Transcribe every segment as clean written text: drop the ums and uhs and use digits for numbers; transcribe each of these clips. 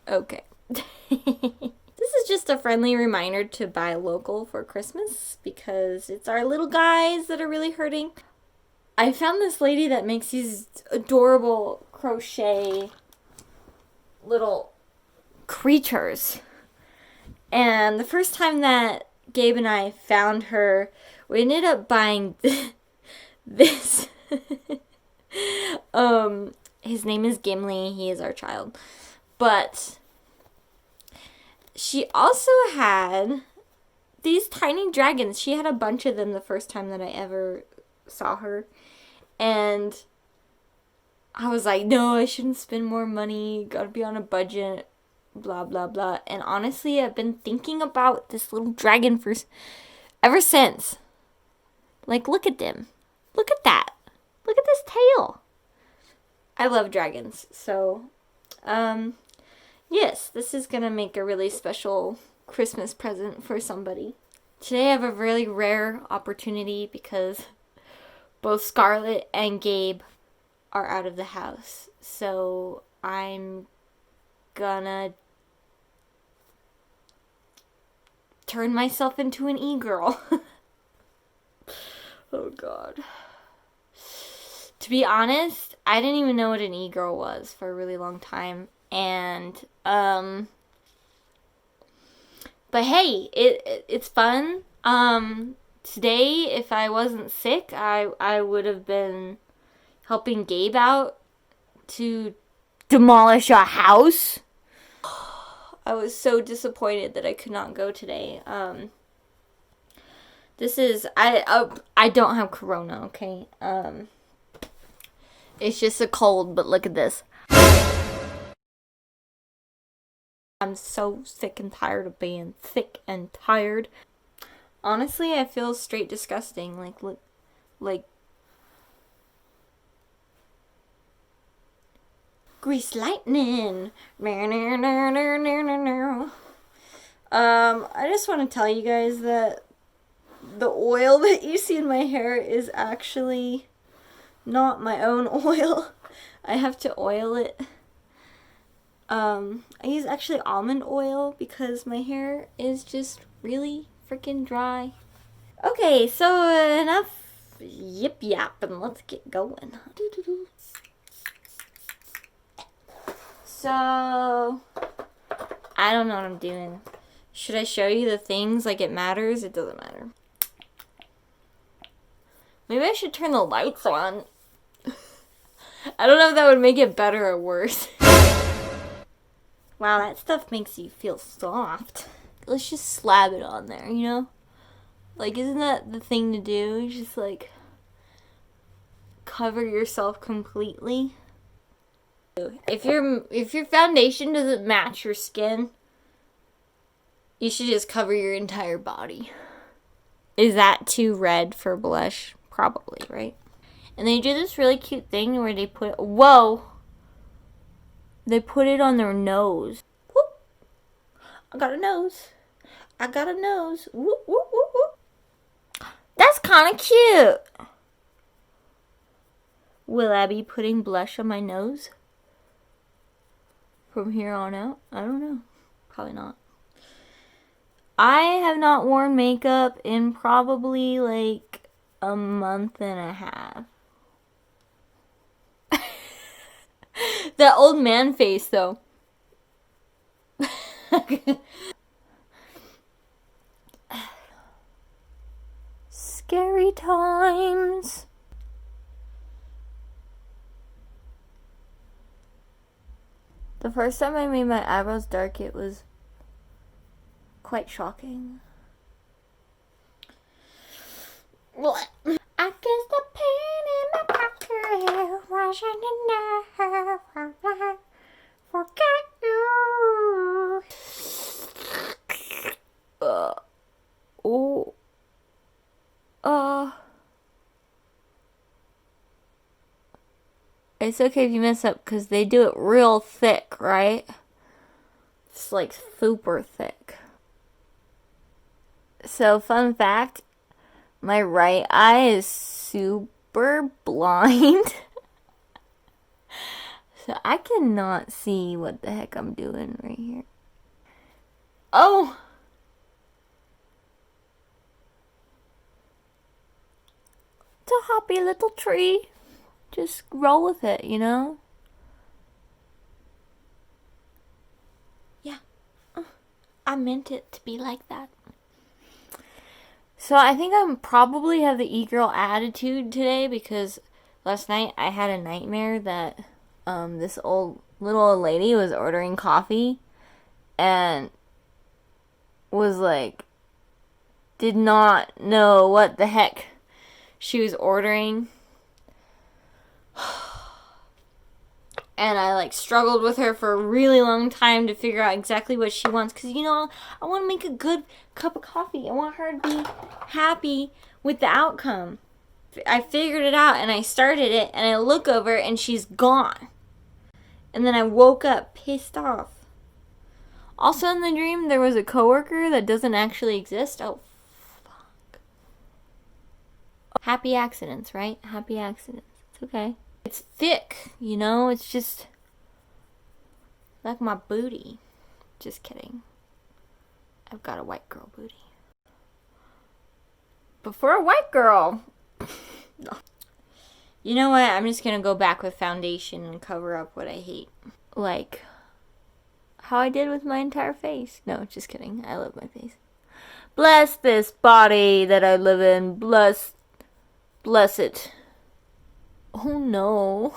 Okay. This is just a friendly reminder to buy local for Christmas because it's our little guys that are really hurting. I found this lady that makes these adorable crochet little creatures. And the first time that Gabe and I found her, we ended up buying this. His name is Gimli. He is our child. But she also had these tiny dragons. She had a bunch of them the first time that I ever saw her. And I was like, no, I shouldn't spend more money. Gotta be on a budget. Blah, blah, blah. And honestly, I've been thinking about this little dragon ever since. Like, look at them. Look at that. Look at this tail. I love dragons. So, yes, this is gonna make a really special Christmas present for somebody. Today I have a really rare opportunity because both Scarlett and Gabe are out of the house. So I'm gonna turn myself into an e-girl. Oh God. To be honest, I didn't even know what an e-girl was for a really long time. And, but hey, it's fun. Today, if I wasn't sick, I would have been helping Gabe out to demolish a house. I was so disappointed that I could not go today. This is, I don't have corona, okay? It's just a cold, but look at this. I'm so sick and tired of being sick and tired. Honestly, I feel straight disgusting. Like, look, like grease lightning. I just want to tell you guys that the oil that you see in my hair is actually not my own oil. I have to oil it. I use actually almond oil because my hair is just really freaking dry. Okay, so enough yip yap and let's get going. So, I don't know what I'm doing. Should I show you the things like it matters? It doesn't matter. Maybe I should turn the lights on. I don't know if that would make it better or worse. Wow, that stuff makes you feel soft. Let's just slab it on there, you know? Like, isn't that the thing to do? Just like cover yourself completely. If your foundation doesn't match your skin, you should just cover your entire body. Is that too red for blush? Probably, right? And they do this really cute thing where they put, whoa! They put it on their nose. Whoop! I got a nose. I got a nose. Whoop, whoop, whoop, whoop. That's kind of cute. Will I be putting blush on my nose from here on out? I don't know. Probably not. I have not worn makeup in probably like a month and a half. That old man face, though. Scary times. The first time I made my eyebrows dark, it was quite shocking. What? I guess the pain in my pocket wasn't enough. I forget you. Oh. It's okay if you mess up because they do it real thick, right? It's like super thick. So, fun fact, my right eye is super blind. So I cannot see what the heck I'm doing right here. Oh! It's a happy little tree. Just roll with it, you know? Yeah. I meant it to be like that. So I think I probably have the e-girl attitude today because last night I had a nightmare that this little old lady was ordering coffee and was like, did not know what the heck she was ordering. And I like struggled with her for a really long time to figure out exactly what she wants. Because, you know, I want to make a good cup of coffee. I want her to be happy with the outcome. I figured it out and I started it and I look over and she's gone. And then I woke up pissed off. Also in the dream, there was a coworker that doesn't actually exist. Oh, fuck. Happy accidents, right? Happy accidents. It's okay. It's thick, you know? It's just like my booty. Just kidding. I've got a white girl booty. But for a white girl... No. You know what? I'm just gonna go back with foundation and cover up what I hate. Like how I did with my entire face. No, just kidding. I love my face. Bless this body that I live in. Bless it. Oh no.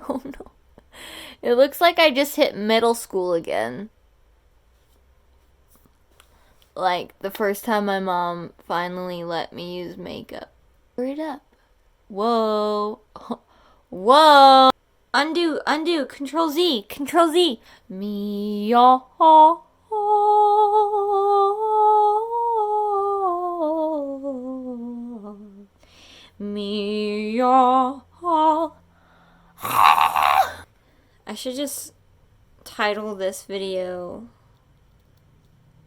Oh no. It looks like I just hit middle school again. Like the first time my mom finally let me use makeup. Cover it up. Whoa. Whoa. Undo. Control Z. Me, y'all. Me, y'all. I should just title this video,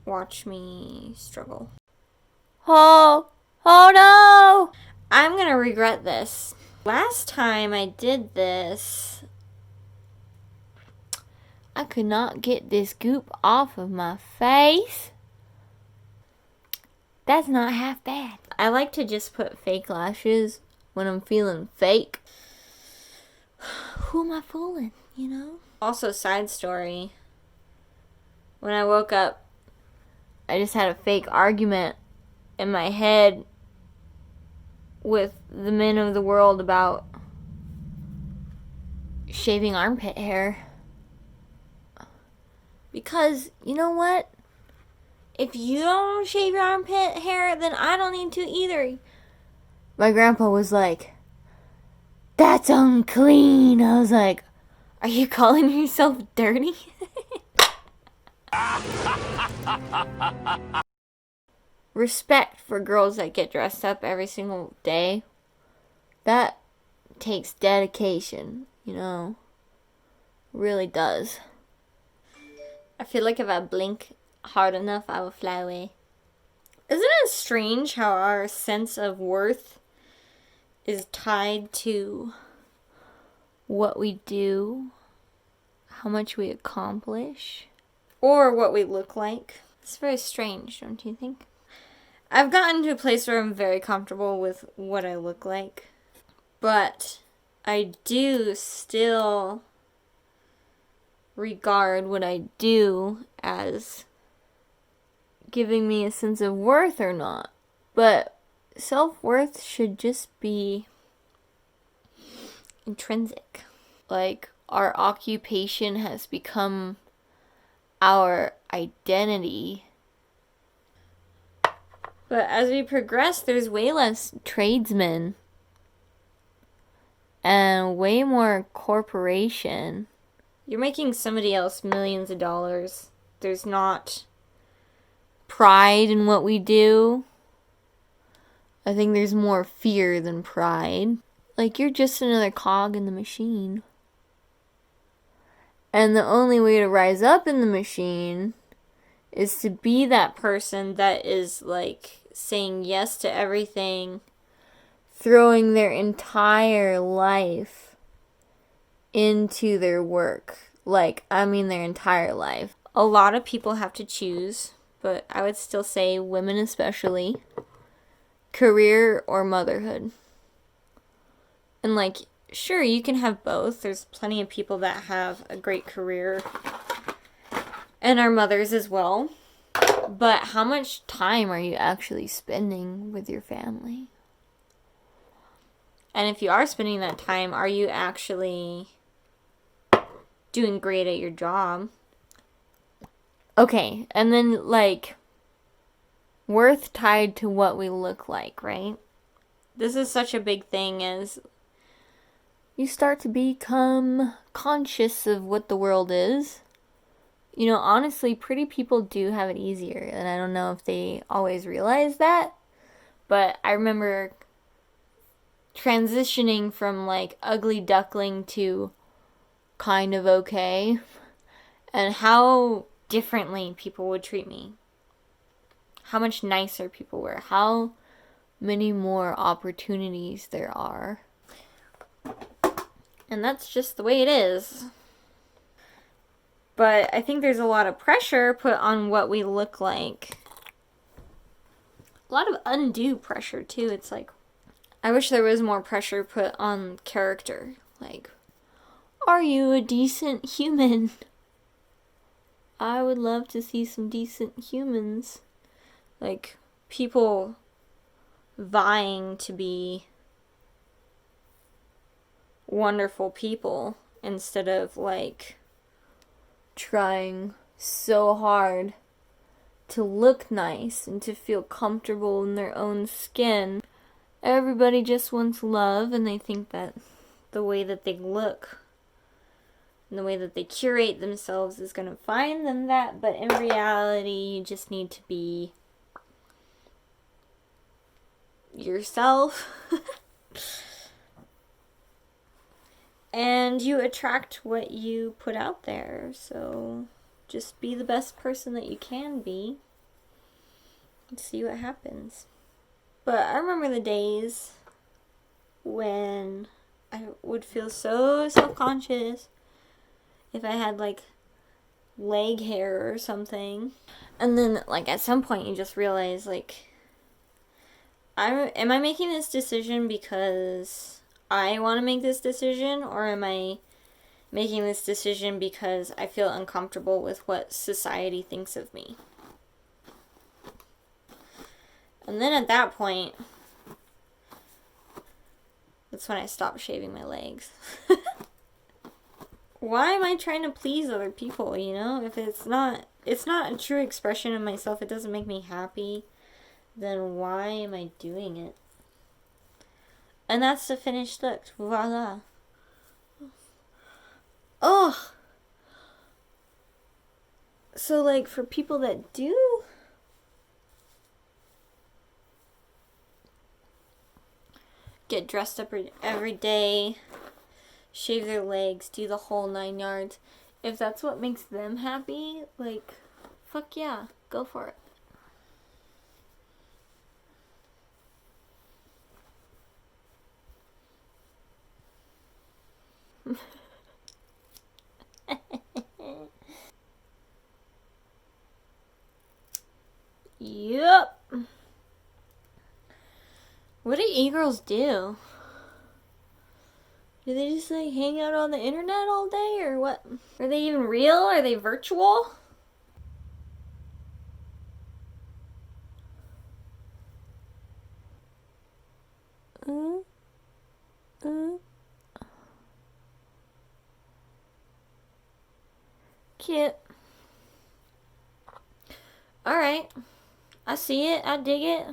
Watch Me Struggle. Oh no! I'm gonna regret this. Last time I did this, I could not get this goop off of my face. That's not half bad. I like to just put fake lashes when I'm feeling fake. Who am I fooling, you know? Also, side story. When I woke up, I just had a fake argument in my head with the men of the world about shaving armpit hair. Because, you know what? If you don't shave your armpit hair, then I don't need to either. My grandpa was like, that's unclean. I was like, are you calling yourself dirty? Respect for girls that get dressed up every single day. That takes dedication, you know. Really does. I feel like if I blink hard enough, I will fly away. Isn't it strange how our sense of worth is tied to what we do, how much we accomplish, or what we look like? It's very strange, don't you think? I've gotten to a place where I'm very comfortable with what I look like, but I do still regard what I do as giving me a sense of worth or not. But self-worth should just be intrinsic. Like, our occupation has become our identity. But as we progress, there's way less tradesmen and way more corporation. You're making somebody else millions of dollars. There's not pride in what we do. I think there's more fear than pride. Like, you're just another cog in the machine. And the only way to rise up in the machine is to be that person that is, like, saying yes to everything, throwing their entire life into their work. Like, I mean, their entire life. A lot of people have to choose, but I would still say women especially, career or motherhood. And like, sure, you can have both. There's plenty of people that have a great career and are mothers as well. But how much time are you actually spending with your family? And if you are spending that time, are you actually doing great at your job? Okay, and then like, worth tied to what we look like, right? This is such a big thing as you start to become conscious of what the world is. You know, honestly, pretty people do have it easier, and I don't know if they always realize that, but I remember transitioning from like ugly duckling to kind of okay, and how differently people would treat me. How much nicer people were. How many more opportunities there are. And that's just the way it is. But I think there's a lot of pressure put on what we look like. A lot of undue pressure, too. It's like, I wish there was more pressure put on character. Like, are you a decent human? I would love to see some decent humans. Like, people vying to be wonderful people instead of, like, trying so hard to look nice and to feel comfortable in their own skin. Everybody just wants love, and they think that the way that they look and the way that they curate themselves is going to find them that, but in reality, you just need to be yourself. And you attract what you put out there. So just be the best person that you can be and see what happens. But I remember the days when I would feel so self-conscious if I had like leg hair or something. And then like at some point you just realize like, am I making this decision because I want to make this decision, or am I making this decision because I feel uncomfortable with what society thinks of me? And then at that point, that's when I stopped shaving my legs. Why am I trying to please other people, you know? If it's not a true expression of myself, it doesn't make me happy, then why am I doing it? And that's the finished look. Voila. Oh. So, like, for people that do get dressed up every day, shave their legs, do the whole 9 yards, if that's what makes them happy, like, fuck yeah, go for it. Yep. What do e-girls do? Do they just like hang out on the internet all day, or what? Are they even real? Are they virtual? Cute. Alright. I see it. I dig it.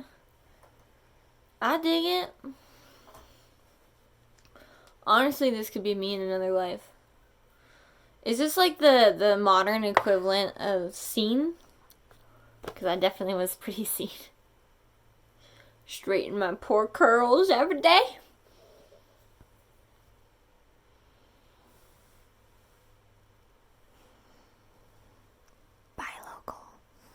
I dig it. Honestly, this could be me in another life. Is this like the modern equivalent of scene? Because I definitely was pretty seen. Straighten my poor curls every day.